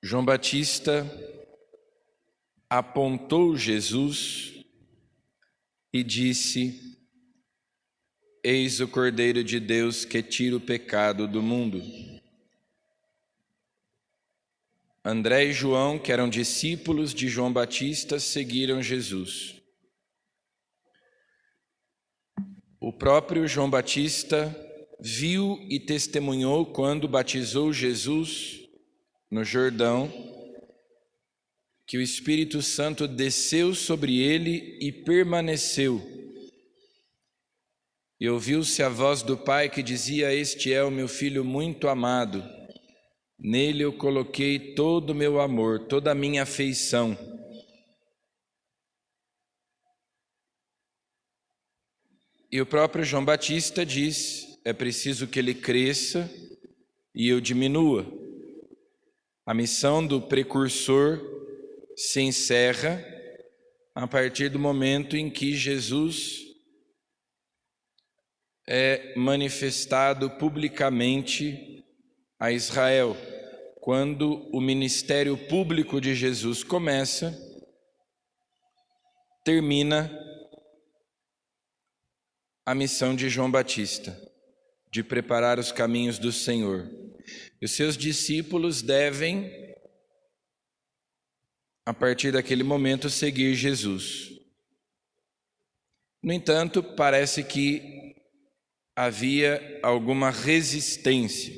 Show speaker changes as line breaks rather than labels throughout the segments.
João Batista apontou Jesus e disse: Eis o Cordeiro de Deus que tira o pecado do mundo. André e João, que eram discípulos de João Batista, seguiram Jesus. O próprio João Batista viu e testemunhou quando batizou Jesus no Jordão, que o Espírito Santo desceu sobre ele e permaneceu. E ouviu-se a voz do Pai que dizia: Este é o meu Filho muito amado, nele eu coloquei todo o meu amor, toda a minha afeição. E o próprio João Batista diz: é preciso que ele cresça e eu diminua. A missão do precursor se encerra a partir do momento em que Jesus é manifestado publicamente a Israel. Quando o ministério público de Jesus começa, termina a missão de João Batista, de preparar os caminhos do Senhor. E os seus discípulos devem, a partir daquele momento, seguir Jesus. No entanto, parece que havia alguma resistência.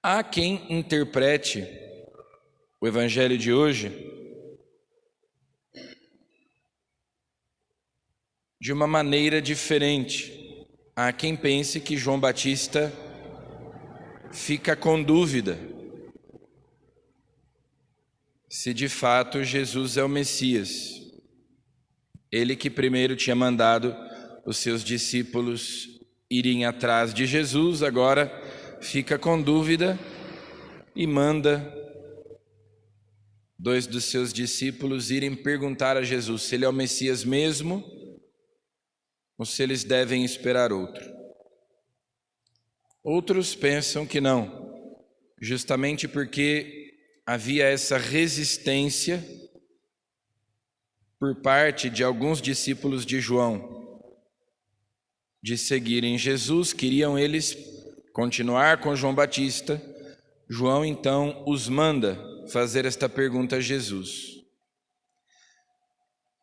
Há quem interprete o evangelho de hoje de uma maneira diferente. Há quem pense que João Batista fica com dúvida se de fato Jesus é o Messias. Ele que primeiro tinha mandado os seus discípulos irem atrás de Jesus, agora fica com dúvida e manda dois dos seus discípulos irem perguntar a Jesus se ele é o Messias mesmo ou se eles devem esperar outro. Outros pensam que não, justamente porque havia essa resistência por parte de alguns discípulos de João de seguirem Jesus. Queriam eles continuar com João Batista. João então os manda fazer esta pergunta a Jesus.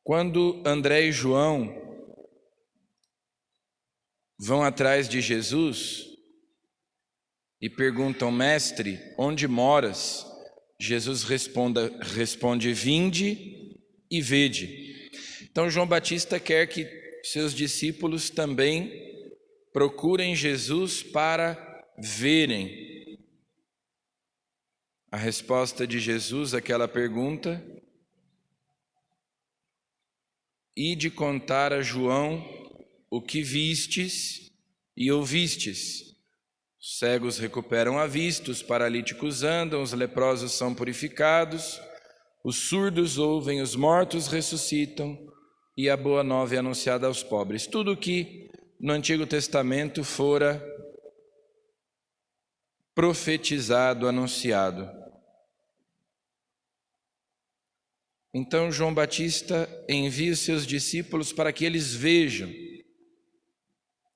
Quando André e João vão atrás de Jesus e perguntam: Mestre, onde moras? Jesus responde: Vinde e vede. Então João Batista quer que seus discípulos também procurem Jesus para verem. A resposta de Jesus àquela pergunta: Ide contar a João o que vistes e ouvistes. Os cegos recuperam a vista, os paralíticos andam, os leprosos são purificados, os surdos ouvem, os mortos ressuscitam, e a boa nova é anunciada aos pobres. Tudo o que no Antigo Testamento fora profetizado, anunciado. Então João Batista envia os seus discípulos para que eles vejam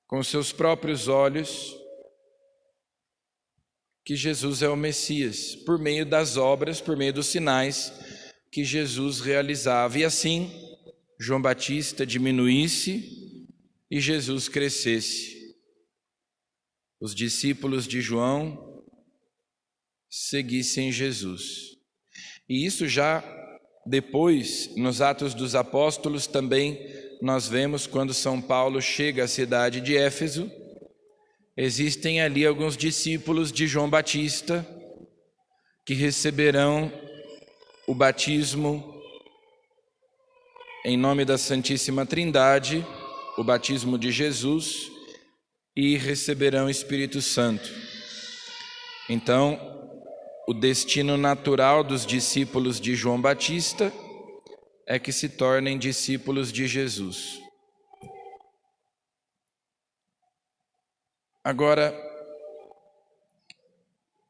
com seus próprios olhos que Jesus é o Messias, por meio das obras, por meio dos sinais que Jesus realizava. E assim, João Batista diminuísse e Jesus crescesse. Os discípulos de João seguissem Jesus. E isso já depois, nos Atos dos Apóstolos, também nós vemos quando São Paulo chega à cidade de Éfeso. Existem ali alguns discípulos de João Batista que receberão o batismo em nome da Santíssima Trindade, o batismo de Jesus, e receberão o Espírito Santo. Então, o destino natural dos discípulos de João Batista é que se tornem discípulos de Jesus. Agora,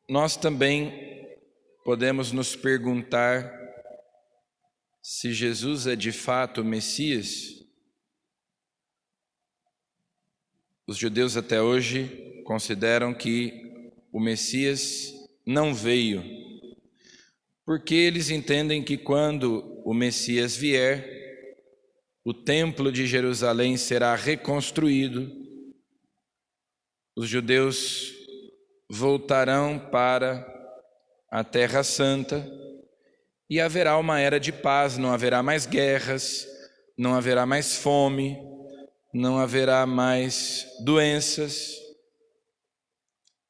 nós também podemos nos perguntar se Jesus é de fato o Messias. Os judeus até hoje consideram que o Messias não veio, porque eles entendem que quando o Messias vier, o templo de Jerusalém será reconstruído, os judeus voltarão para a Terra Santa e haverá uma era de paz, não haverá mais guerras, não haverá mais fome, não haverá mais doenças.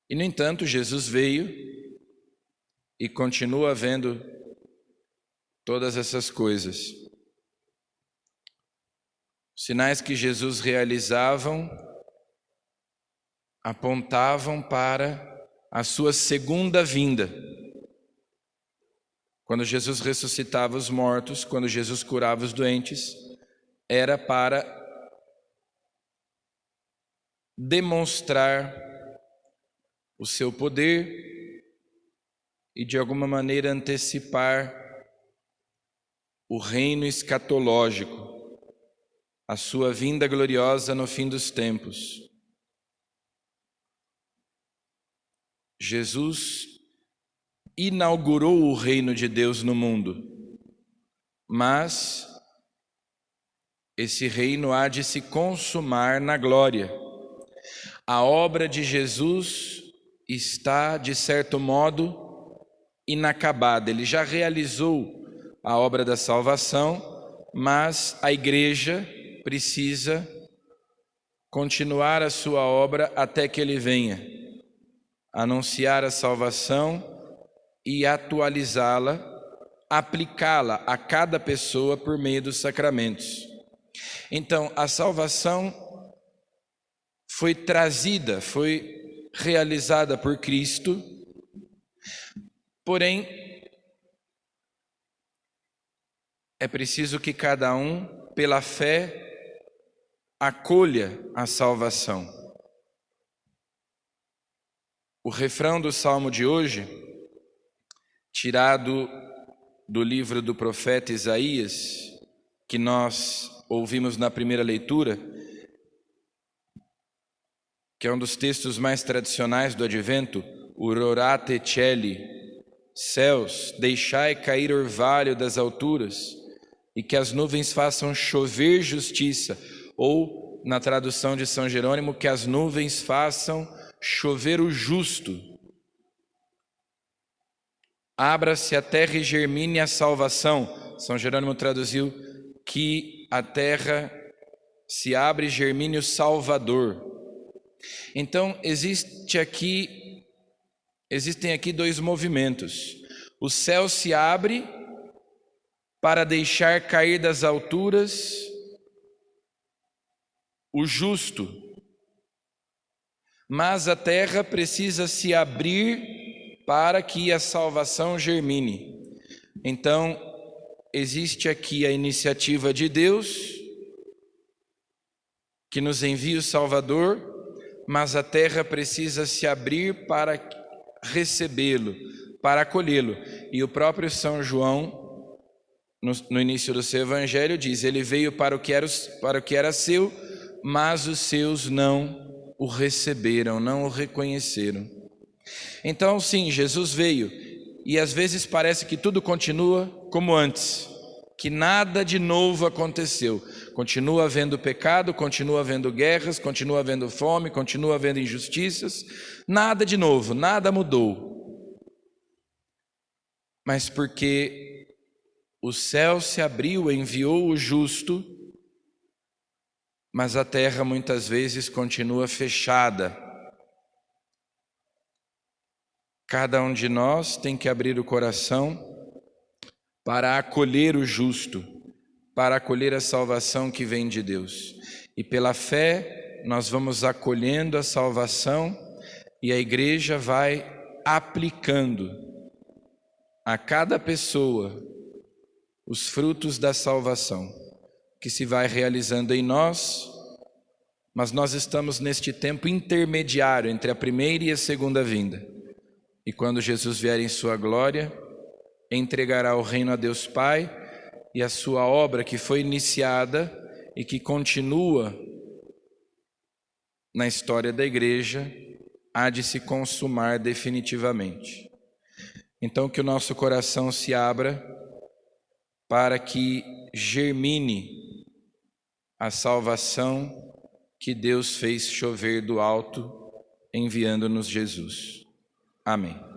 E, no entanto, Jesus veio e continua havendo todas essas coisas. Os sinais que Jesus realizavam apontavam para a sua segunda vinda. Quando Jesus ressuscitava os mortos, quando Jesus curava os doentes, era para demonstrar o seu poder e de alguma maneira antecipar o reino escatológico, a sua vinda gloriosa no fim dos tempos. Jesus inaugurou o reino de Deus no mundo, mas esse reino há de se consumar na glória. A obra de Jesus está, de certo modo, inacabada. Ele já realizou a obra da salvação, mas a igreja precisa continuar a sua obra até que ele venha, anunciar a salvação e atualizá-la, aplicá-la a cada pessoa por meio dos sacramentos. Então, a salvação foi trazida, foi realizada por Cristo, porém, é preciso que cada um, pela fé, acolha a salvação. O refrão do salmo de hoje, tirado do livro do profeta Isaías, que nós ouvimos na primeira leitura, que é um dos textos mais tradicionais do Advento, Urorate Celi, céus, deixai cair orvalho das alturas, e que as nuvens façam chover justiça, ou, na tradução de São Jerônimo, que as nuvens façam chover o justo. Abra-se a terra e germine a salvação. São Jerônimo traduziu que a terra se abre e germine o Salvador. Então, existem aqui dois movimentos. O céu se abre para deixar cair das alturas o justo, mas a terra precisa se abrir para que a salvação germine. Então, existe aqui a iniciativa de Deus, que nos envia o Salvador, mas a terra precisa se abrir para recebê-lo, para acolhê-lo. E o próprio São João, no início do seu evangelho, diz: ele veio para o que era seu, mas os seus não o receberam, não o reconheceram. Então, sim, Jesus veio, e às vezes parece que tudo continua como antes, que nada de novo aconteceu. Continua havendo pecado, continua havendo guerras, continua havendo fome, continua havendo injustiças, nada de novo, nada mudou. Mas porque o céu se abriu, enviou o justo, mas a terra muitas vezes continua fechada. Cada um de nós tem que abrir o coração para acolher o justo, para acolher a salvação que vem de Deus. E pela fé nós vamos acolhendo a salvação e a igreja vai aplicando a cada pessoa os frutos da salvação que se vai realizando em nós, mas nós estamos neste tempo intermediário entre a primeira e a segunda vinda. E quando Jesus vier em sua glória, entregará o reino a Deus Pai, e a sua obra que foi iniciada e que continua na história da igreja há de se consumar definitivamente. Então que o nosso coração se abra para que germine a salvação que Deus fez chover do alto, enviando-nos Jesus. Amém.